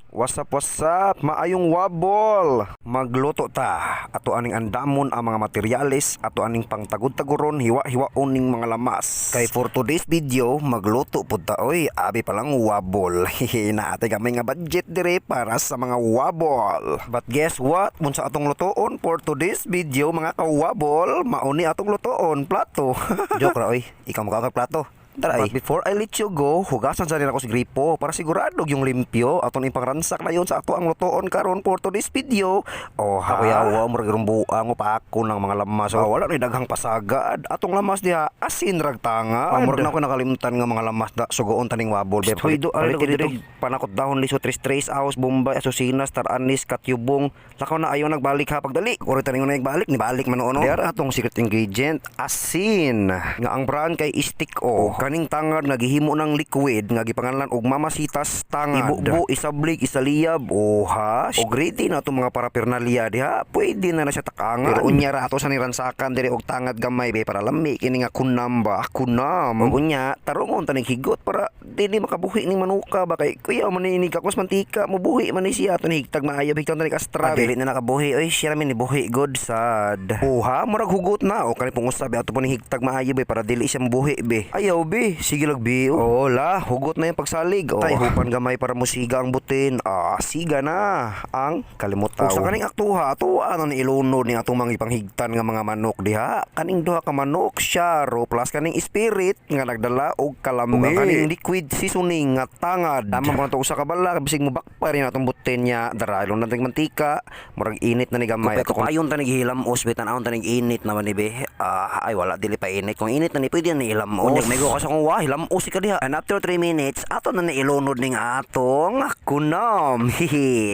What's up? Maayong wabol. Magluto ta. Ato aning andamon ang mga materyales, ato aning pangtagod-taguron, hiwa-hiwaon ning mga lamas. Kay for today's video, magluto pud ta oy, abi pa lang wabol. Naate kami nga budget dire para sa mga wabol. But guess what? Mun sa atong lutoon for today's video mga kawabol, mauni atong lutoon plato. Joke ra oy, ikaw magkakaplato. But before I let you go, hugasan sa rin ako si gripo para sigurado yung limpyo aton ipangransak na yon sa ato ang lutoon karon for today's video. Oh, ako yawa mo rumbuang pa ako ng mga lamas. So, wala ni daghang pasagad. Atong lamas diha asin rag tanga. Amor na ko nakalimutan nga mga lamas da sugoon taning wabol. Pwede dito panakot dahon liso tres house bombay asusina star anis katyubong. Lakaw na ayo nagbalik ha pagdali. Ori taning na nagbalik ni balik man ono. Diara atong secret ingredient asin. Nga ang brand kay Stick O. Kaning tangad nga gihimo ng liquid nga gipangalan og mamasitas tangad. Ibubo, isablig, isaliyab, oha. Og ready na itong mga paraphernalia diha. Pwede na siya takangan. Pero unya ra ato sa niransakan diri og tangad gamay be para lami kini nga kunam ba? Kunam. Og unya tarungon taning higot para dili makabuhi ning manuka ba kay kuya man ni kakos mantika mubuhi man ni siya aton higtag maayo higtag taning kastra. Dili na nakabuhi oy siya man ni buhi good sad. Oha, murag hugot na o kani pong usabi ato po ni higtag maayo be para dili siya mubuhi be. Ayaw be. Sige lag bi. Oh la, hugot na yung pagsalig. Oh, tay hupan gamay para musiga ang butin. Siga na ang kalimutaw. Ug sa kaning aktuha, atuwa na ni ilunod ni atong mga ipanghigtan nga mga manok diha. Kaning duha ka manok, syaro plus kaning spirit nga nagdala og kalami. Ug kaning liquid seasoning nga tangad. Tama mo to usa ka bala bisig mo bakpa rin atong butin niya. Daralon na tayong mantika, murag init na ni gamay. Kung ayon ta hilam osbitan aon ta init naman ni be. Ay wala dili pa init. Kung init na ni pwede ni ilam os. May go ka sa kung hilam usi ka diha. And after 3 minutes, ato na nailunod ning atong kunam.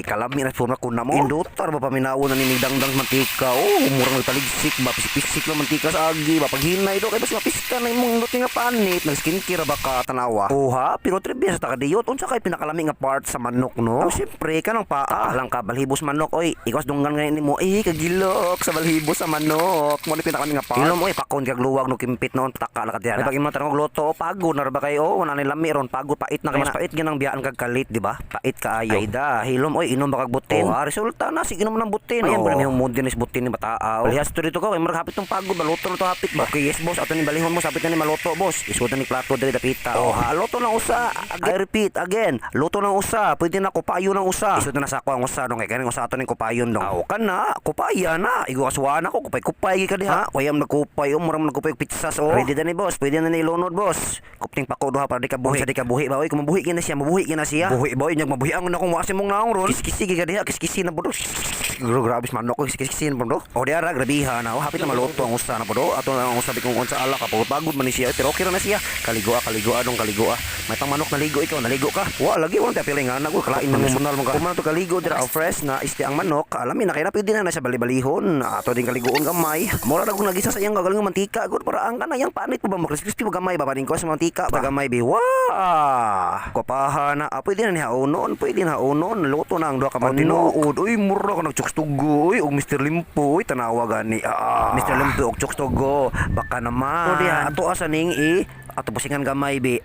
Kalami na forma kunam. Indutar ba paminaw na ni dangdang mantika. Murang paligsik ba pisik na mantika sa agi ba paghinay do kay basi mapiska na imong indot nga panit. Nag skincare ba ka tanawa? Oha, pero tribya sa takadiyot unsa kay pinakalami nga part sa manok no? Siyempre kanang paa lang ka balhibos manok oy. Ikaw dunggan nga nimo kagilok sa balhibos sa manok. Mo ni pinakalami nga part. Ilom oy pakon kag luwag no kimpit noon pataka la ka diha. Pag imo tarong luto pagod na ba kayo wala ni lami ron pagod pait na kay mas pait ganang biyaan kag kalit di ba pait kaayo ay da hilom oy inom ba kag butin resulta na sige inom ng butin ayan ba ni humod din is butin ni bataa lihas to dito ko kay marag hapit tong pagod baluto na to hapit ba okay yes boss ato ni balihon mo sapit na ni maluto boss isud ni plato diri dapita luto lang usa I repeat again luto lang usa pwede na kupayo ng usa isud na sako ang usa dong kay kaning usa ato ning kupayon dong kana kupaya na igo aswana ko kupay ka diha wayam nagkupay murang nagkupay pizzas ready na ni boss pwede na ni ilunod boss kupting pako duha para di ka buhi sa di ka buhi ba oy kung mabuhi kina siya buhi boy nyag mabuhi ang na kung wasi mong naong ron kiskisi ka diha kiskisi na bodo grabe manok ko kiskisi na bodo o diara grabiha na hapit na maluto ang usa na bodo ato ang sabi kong unsa ala ka pagod man ni siya pero okay na siya kaligoa dong kaligoa may tang manok naligo ikaw naligo ka wa lagi wala ta pilingan na ko kalain mo munal mo ka kuman to kaligo dira fresh na isti ang manok alamin na kay na pwede na siya bali-balihon ato din kaligoon gamay mura ra kung nagisa sa iyang gagaling mantika gud para ang kanayang panit po ba mo crispy pa gamay ba paning ko sa mantika ba gamay bi kopaha na pwede na niya unon luto na ang duha ka tinuod uy mura ka nagchukstugo uy og Mr. Limpo uy tanawa gani Mr. Limpo og chukstugo baka naman ato asa ning ato pusingan gamay bi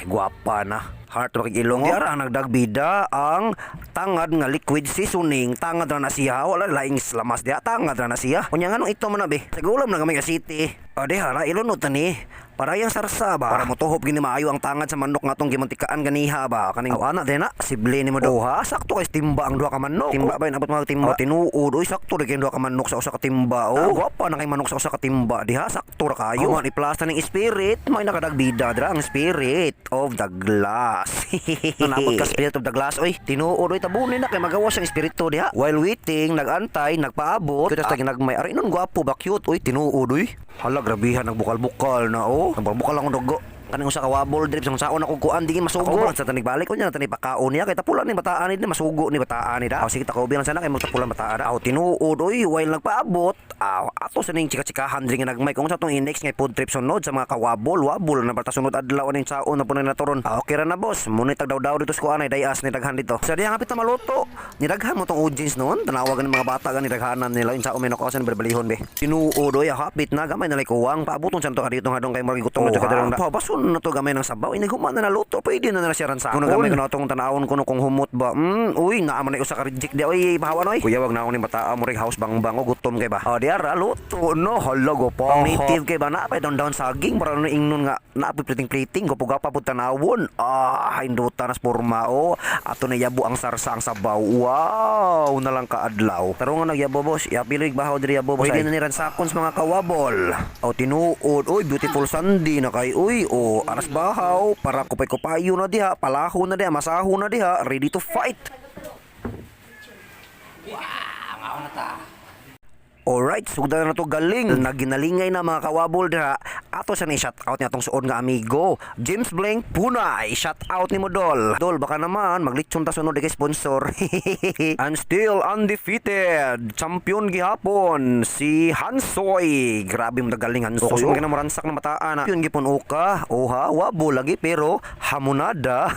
guwapa na heart wa ilong diara nagdagbida ang tangad nga liquid seasoning tangad ra na siya wala laing lamas dia tangad ra na siya unya nganong ito man na be segulam na gamay ka city diha ra ilunod tani para yang sarsa ba para motuhop gini maayo ang tangad sa manok nga tong gimantikaan ganiha ba kaning ana din na sible ni mo do sakto kay timba ang duha ka manok timba ba inabot mo timba tinuod uy sakto kay duha ka manok sa usa ka timba guwapa na kay manok sa usa ka timba diha sakto ra kayo man iplasta ning spirit may nakadagbida dra ang spirit of the glass nabot ka spirit of the glass oy tinuod oy tabunin na kay magawas ang espiritu diha while waiting nagantay nagpaabot kita tagi nagmay ari nun guwapo ba cute oy tinuod oy hala grabihan nagbukal-bukal na nagbukal lang ang dugo kaning usa ka wabol drip sang saon ako kuan dingin masugo sa tanig balik ko nya tani pakaon niya kay tapulan ni bataan ni masugo ni bataan ni da sige ta ko bilang sana kay magtapulan bataan da tinuod oy while nagpaabot ato sa ning chika-chikahan diri nga nagmay kung sa tong index nga food trip sunod sa mga kawabol na bata sunod adlaw ning saon na puno na turon okay ra na boss muni tagdaw-daw dito sa kuan ay dayas ni daghan dito sa diha hapit na maluto ni daghan mo tong audience noon tanawagan ng mga bata gani daghanan nila yung saon may nakasan berbalihon be tinuod oy hapit na gamay na lay kuwang paabuton santo ka dito nga dong kay magigutong na sa kadarong Lagyaton na to gamay ng sabaw. Inighuman na naluto. Pwede na siya ran sa akon. Gamay ko na itong tanawon ko no kung humot ba. Uy, naaman na usa ka reject di. Uy, bahawan oy. Kuya, wag na ako ni mataa mo rin house bang gutom kay ba. O, diara, luto no. Halago pa. Native kay ba na pa down saging. Para na ingnon nga naapoy plating. Gupugapa po tanawon. Hinduta nas porma o. Ato na yabo ang sarsa ang sabaw. Wow, na lang kaadlaw. Taro nga nagyabo boss. Yapilig bahaw diri yabo boss. Pwede na ni ran sakons mga kawabol. O tinuod. Uy, beautiful Sunday na kay. Uy, o aras bahaw. Para kupay-kupayo na diha. Palaho na diha. Masaho na diha. Ready to fight. Alright, sugdan na to galing. Naginalingay na mga kawabol dira. Ato siya ni shout out niya tong suod nga amigo. James Blank Punay. Shout out ni mo Dol. Dol, baka naman maglitsyon ta sunod kay sponsor. And still undefeated. Champion gihapon si Hansoy. Grabe mo galing Hansoy. Kusog na mo ransak na mataan na. Yun gipon uka. Oha, wabo lagi pero hamonada.